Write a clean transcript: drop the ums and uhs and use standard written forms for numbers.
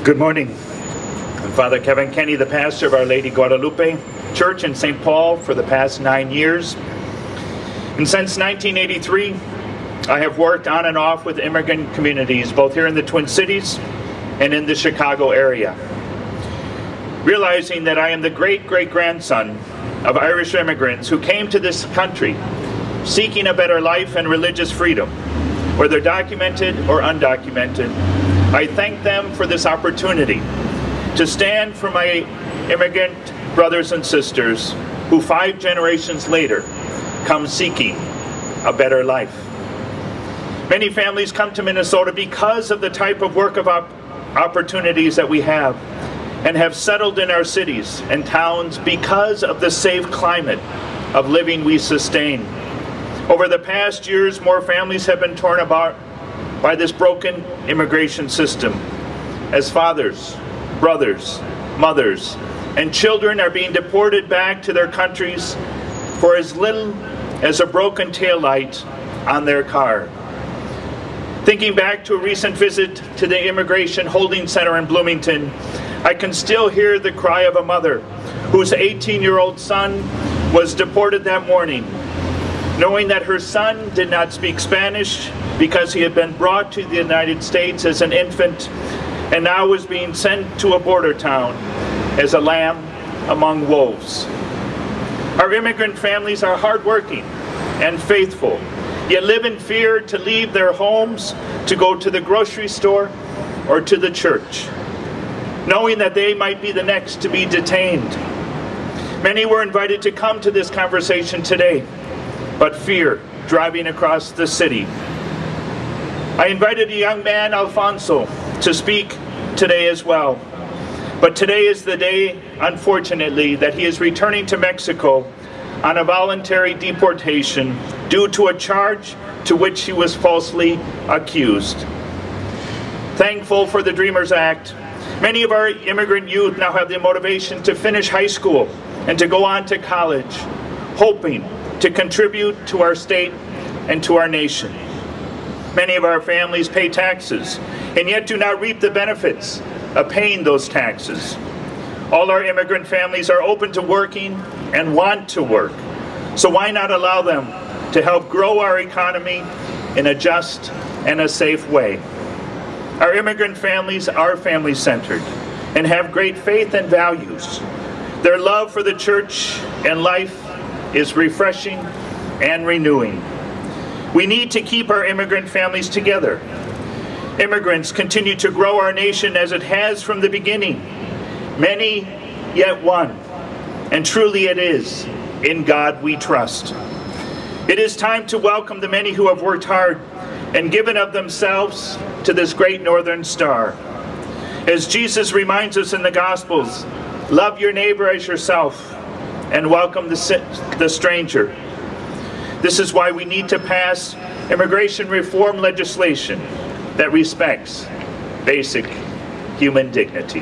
Good morning. I'm Father Kevin Kenney, the pastor of Our Lady of Guadalupe Church in St. Paul for the past 9 years. And since 1983, I have worked on and off with immigrant communities, both here in the Twin Cities and in the Chicago area. Realizing that I am the great-great-grandson of Irish immigrants who came to this country seeking a better life and religious freedom, whether documented or undocumented, I thank them for this opportunity to stand for my immigrant brothers and sisters who 5 generations later come seeking a better life. Many families come to Minnesota because of the type of work of opportunities that we have, and have settled in our cities and towns because of the safe climate of living we sustain. Over the past years, more families have been torn apart by this broken immigration system, as fathers, brothers, mothers, and children are being deported back to their countries for as little as a broken taillight on their car. Thinking back to a recent visit to the Immigration Holding Center in Bloomington, I can still hear the cry of a mother whose 18-year-old son was deported that morning, knowing that her son did not speak Spanish because he had been brought to the United States as an infant and now was being sent to a border town as a lamb among wolves. Our immigrant families are hardworking and faithful, yet live in fear to leave their homes to go to the grocery store or to the church, knowing that they might be the next to be detained. Many were invited to come to this conversation today, but fear driving across the city. I invited a young man, Alfonso, to speak today as well. But today is the day, unfortunately, that he is returning to Mexico on a voluntary deportation due to a charge to which he was falsely accused. Thankful for the Dreamers Act, many of our immigrant youth now have the motivation to finish high school and to go on to college, hoping to contribute to our state and to our nation. Many of our families pay taxes and yet do not reap the benefits of paying those taxes. All our immigrant families are open to working and want to work, so why not allow them to help grow our economy in a just and a safe way? Our immigrant families are family-centered and have great faith and values. Their love for the church and life is refreshing and renewing. We need to keep our immigrant families together. Immigrants continue to grow our nation as it has from the beginning. Many, yet one. And truly it is, in God we trust. It is time to welcome the many who have worked hard and given of themselves to this great northern star. As Jesus reminds us in the Gospels, love your neighbor as yourself and welcome the stranger. This is why we need to pass immigration reform legislation that respects basic human dignity.